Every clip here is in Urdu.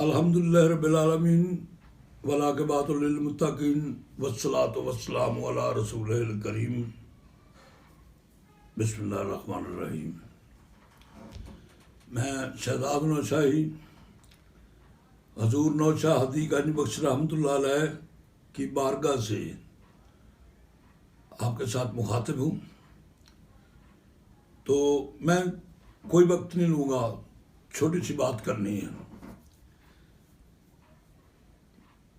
الحمدللہ رب العالمین والعاقبۃ للمتقین والصلاۃ والسلام علی رسول الکریم بسم اللہ الرحمن الرحیم۔ میں شہزاد نوشاہی حضور نوشاہ حدیقہ بخش رحمۃ اللہ علیہ کی بارگاہ سے آپ کے ساتھ مخاطب ہوں، تو میں کوئی وقت نہیں لوں گا، چھوٹی سی بات کرنی ہے۔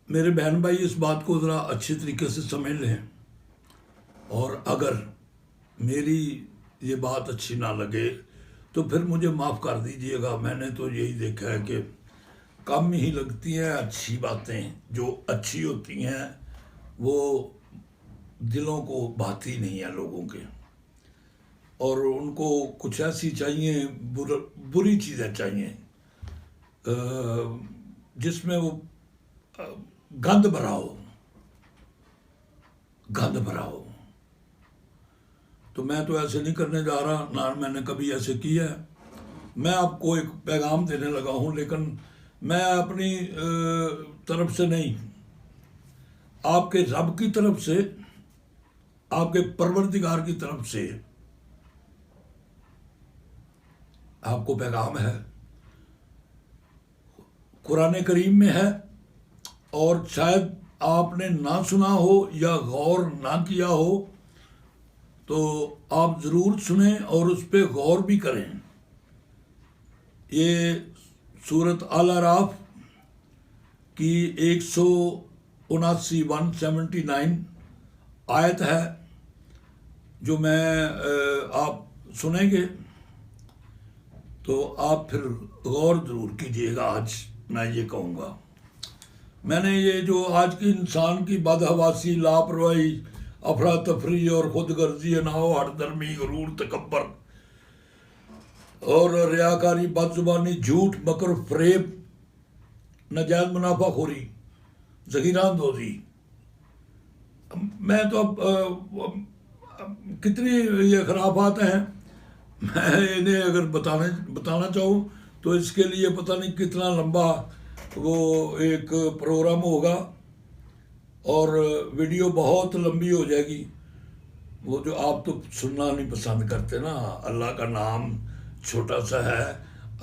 میرے بہن بھائی اس بات کو ذرا اچھی طریقے سے سمجھ لیں، اور اگر میری یہ بات اچھی نہ لگے تو پھر مجھے معاف کر دیجئے گا۔ میں نے تو یہی دیکھا ہے کہ کم ہی لگتی ہیں اچھی باتیں، جو اچھی ہوتی ہیں وہ دلوں کو بھاتی نہیں ہیں لوگوں کے، اور ان کو کچھ ایسی چاہیے، بری چیزیں چاہیے جس میں وہ گند بھرا ہو۔ تو میں تو ایسے نہیں کرنے جا رہا، نہ میں نے کبھی ایسے کیا ہے۔ میں آپ کو ایک پیغام دینے لگا ہوں، لیکن میں اپنی طرف سے نہیں، آپ کے رب کی طرف سے، آپ کے پروردگار کی طرف سے آپ کو پیغام ہے۔ قرآن کریم میں ہے، اور شاید آپ نے نہ سنا ہو یا غور نہ کیا ہو، تو آپ ضرور سنیں اور اس پہ غور بھی کریں۔ یہ سورۃ آل اعراف کی 179 آیت ہے، جو میں آپ سنیں گے تو آپ پھر غور ضرور کیجئے گا۔ آج میں یہ کہوں گا، میں نے یہ جو آج کی انسان کی بدحواسی، لاپرواہی، افراتفری اور خود غرضی، اناؤ، ہٹ درمی، غرور، تکبر اور ریاکاری، بد زبانی، جھوٹ، مکر، فریب، ناجائز منافع خوری، ذخیرہ اندوزی، میں تو اب کتنی یہ خرافات ہیں، میں انہیں اگر بتانا چاہوں تو اس کے لیے پتہ نہیں کتنا لمبا وہ ایک پروگرام ہوگا، اور ویڈیو بہت لمبی ہو جائے گی۔ وہ جو آپ تو سننا نہیں پسند کرتے نا، اللہ کا نام چھوٹا سا ہے۔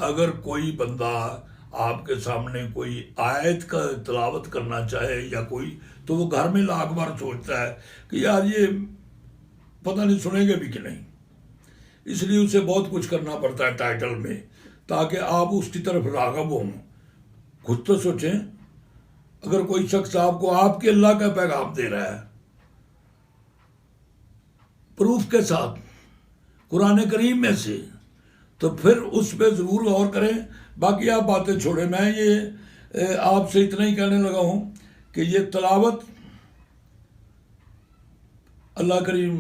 اگر کوئی بندہ آپ کے سامنے کوئی آیت کا تلاوت کرنا چاہے یا کوئی، تو وہ گھر میں لاکھ بار سوچتا ہے کہ یار یہ پتہ نہیں سنیں گے بھی کہ نہیں، اس لیے اسے بہت کچھ کرنا پڑتا ہے ٹائٹل میں، تاکہ آپ اس کی طرف راغب ہوں۔ خود تو سوچیں، اگر کوئی شخص آپ کو آپ کے اللہ کا پیغام دے رہا ہے پروف کے ساتھ قرآن کریم میں سے، تو پھر اس پہ ضرور غور کریں۔ باقی آپ باتیں چھوڑیں، میں یہ آپ سے اتنا ہی کہنے لگا ہوں کہ یہ تلاوت اللہ کریم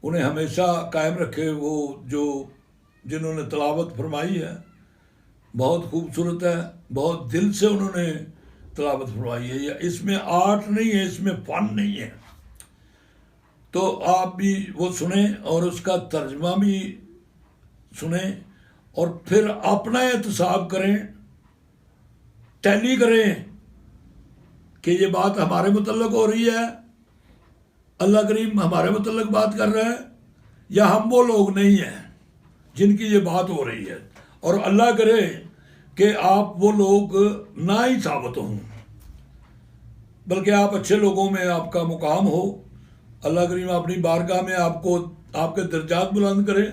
انہیں ہمیشہ قائم رکھے۔ وہ جنہوں نے تلاوت فرمائی ہے بہت خوبصورت ہے، بہت دل سے انہوں نے تلاوت فرمائی ہے۔ اس میں آرٹ نہیں ہے، اس میں فن نہیں ہے۔ تو آپ بھی وہ سنیں اور اس کا ترجمہ بھی سنیں، اور پھر اپنا احتساب کریں، ٹیلی کریں کہ یہ بات ہمارے متعلق ہو رہی ہے، اللہ کریم ہمارے متعلق بات کر رہا ہے، یا ہم وہ لوگ نہیں ہیں جن کی یہ بات ہو رہی ہے۔ اور اللہ کرے کہ آپ وہ لوگ نہ ہی ثابت ہوں، بلکہ آپ اچھے لوگوں میں آپ کا مقام ہو۔ اللہ کریم اپنی بارگاہ میں آپ کو، آپ کے درجات بلند کرے،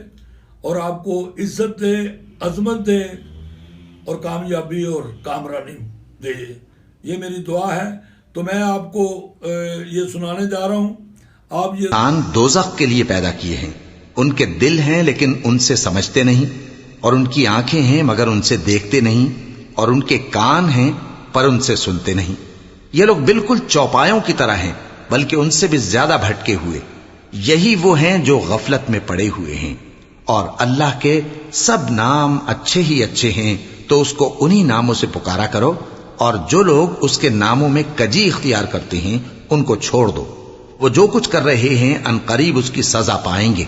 اور آپ کو عزت دے، عظمت دے، اور کامیابی اور کامرانی دے۔ یہ میری دعا ہے۔ تو میں آپ کو یہ سنانے جا رہا ہوں۔ آپ یہ انسان دوزخ کے لیے پیدا کیے ہیں، ان کے دل ہیں لیکن ان سے سمجھتے نہیں، اور ان کی آنکھیں ہیں مگر ان سے دیکھتے نہیں، اور ان کے کان ہیں پر ان سے سنتے نہیں۔ یہ لوگ بالکل چوپایوں کی طرح ہیں، بلکہ ان سے بھی زیادہ بھٹکے ہوئے۔ یہی وہ ہیں جو غفلت میں پڑے ہوئے ہیں، اور اللہ کے سب نام اچھے ہی اچھے ہیں، تو اس کو انہی ناموں سے پکارا کرو، اور جو لوگ اس کے ناموں میں کجی اختیار کرتے ہیں ان کو چھوڑ دو۔ وہ جو کچھ کر رہے ہیں ان قریب اس کی سزا پائیں گے۔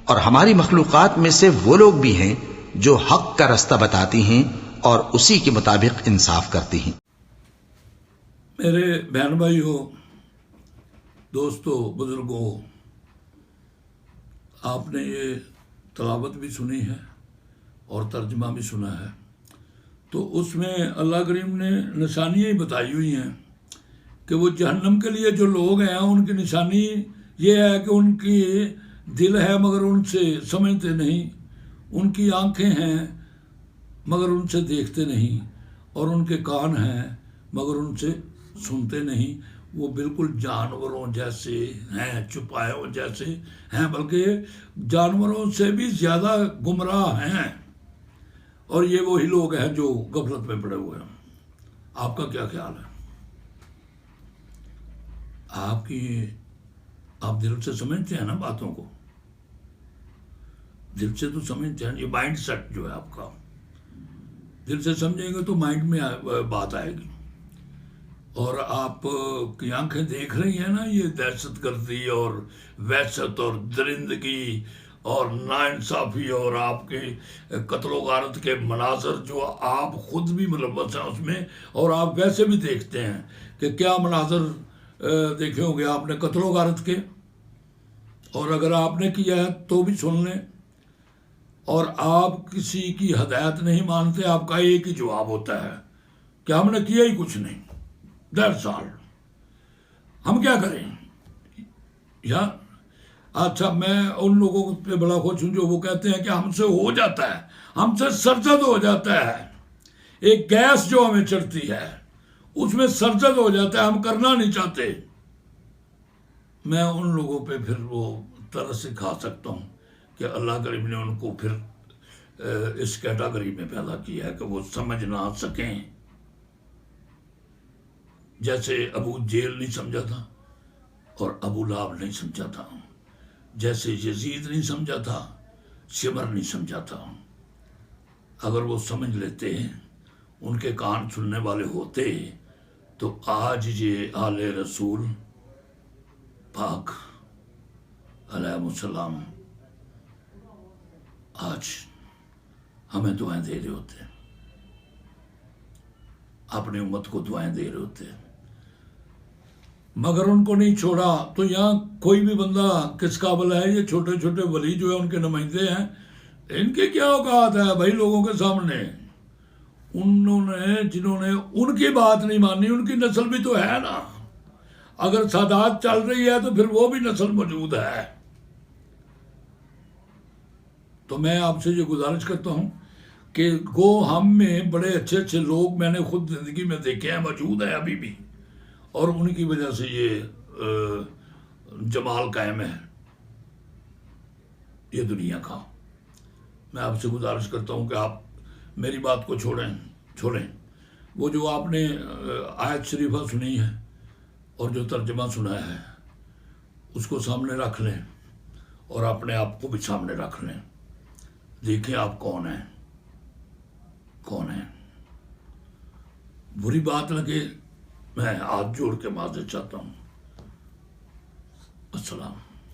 اور ہماری مخلوقات میں سے وہ لوگ بھی ہیں جو حق کا رستہ بتاتی ہیں اور اسی کے مطابق انصاف کرتی ہیں۔ میرے بہن بھائی ہو، دوستو، بزرگوں، آپ نے یہ تلاوت بھی سنی ہے اور ترجمہ بھی سنا ہے، تو اس میں اللہ کریم نے نشانیاں بتائی ہوئی ہیں کہ وہ جہنم کے لیے جو لوگ ہیں ان کی نشانی یہ ہے کہ ان کی دل ہے مگر ان سے سمجھتے نہیں، ان کی آنکھیں ہیں مگر ان سے دیکھتے نہیں، اور ان کے کان ہیں مگر ان سے سنتے نہیں۔ وہ بالکل جانوروں جیسے ہیں، چپائے جیسے ہیں، بلکہ جانوروں سے بھی زیادہ گمراہ ہیں، اور یہ وہی لوگ ہیں جو غفلت میں پڑے ہوئے ہیں۔ آپ کا کیا خیال ہے؟ آپ دل سے سمجھتے ہیں نا باتوں کو؟ دل سے تو سمجھتے ہیں، یہ مائنڈ سیٹ جو ہے آپ کا، دل سے سمجھیں گے تو مائنڈ میں بات آئے گی۔ اور آپ کی آنکھیں دیکھ رہی ہیں نا یہ دہشت گردی اور وحشت اور درندگی اور ناانصافی اور آپ کے قتل و غارت کے مناظر جو آپ خود بھی ملوث ہیں اس میں، اور آپ ویسے بھی دیکھتے ہیں کہ کیا مناظر دیکھے ہوں گے آپ نے قتل و غارت کے، اور اگر آپ نے کیا ہے تو بھی سن لیں، اور آپ کسی کی ہدایت نہیں مانتے، آپ کا ایک ہی جواب ہوتا ہے کہ ہم نے کیا ہی کچھ نہیں، دیٹس آل، ہم کیا کریں؟ یا اچھا، میں ان لوگوں پہ بڑا خوش ہوں جو وہ کہتے ہیں کہ ہم سے ہو جاتا ہے، ہم سے سرزد ہو جاتا ہے، ایک گیس جو ہمیں چڑھتی ہے اس میں سرزد ہو جاتا ہے، ہم کرنا نہیں چاہتے۔ میں ان لوگوں پہ پھر وہ طرح سے کھا سکتا ہوں کہ اللہ کریم نے ان کو پھر اس کیٹاگری میں پیدا کیا ہے کہ وہ سمجھ نہ سکیں، جیسے ابو جیل نہیں سمجھا تھا اور ابو لہب نہیں سمجھا تھا، جیسے یزید نہیں سمجھا تھا، شمر نہیں سمجھا تھا۔ اگر وہ سمجھ لیتے، ان کے کان سننے والے ہوتے، تو آج یہ آل رسول پاک علیہ السلام آج ہمیں دعائیں دے رہے ہوتے، اپنی امت کو دعائیں دے رہے ہوتے، مگر ان کو نہیں چھوڑا۔ تو یہاں کوئی بھی بندہ کس قابل ہے؟ یہ چھوٹے چھوٹے ولی جو ہیں ان کے نمائندے ہیں، ان کے کیا اوقات ہے بھائی لوگوں کے سامنے؟ جنہوں نے ان کی بات نہیں مانی، ان کی نسل بھی تو ہے نا، اگر سادات چل رہی ہے تو پھر وہ بھی نسل موجود ہے۔ تو میں آپ سے یہ گزارش کرتا ہوں کہ ہم میں بڑے اچھے اچھے لوگ میں نے خود زندگی میں دیکھے ہیں، موجود ہیں ابھی بھی، اور ان کی وجہ سے یہ جمال قائم ہے یہ دنیا کا۔ میں آپ سے گزارش کرتا ہوں کہ آپ میری بات کو چھوڑیں، وہ جو آپ نے آیت شریفہ سنی ہے اور جو ترجمہ سنا ہے اس کو سامنے رکھ لیں، اور اپنے آپ کو بھی سامنے رکھ لیں، دیکھیں آپ کون ہیں۔ بری بات لگے میں ہاتھ جوڑ کے معذرت چاہتا ہوں۔ السلام۔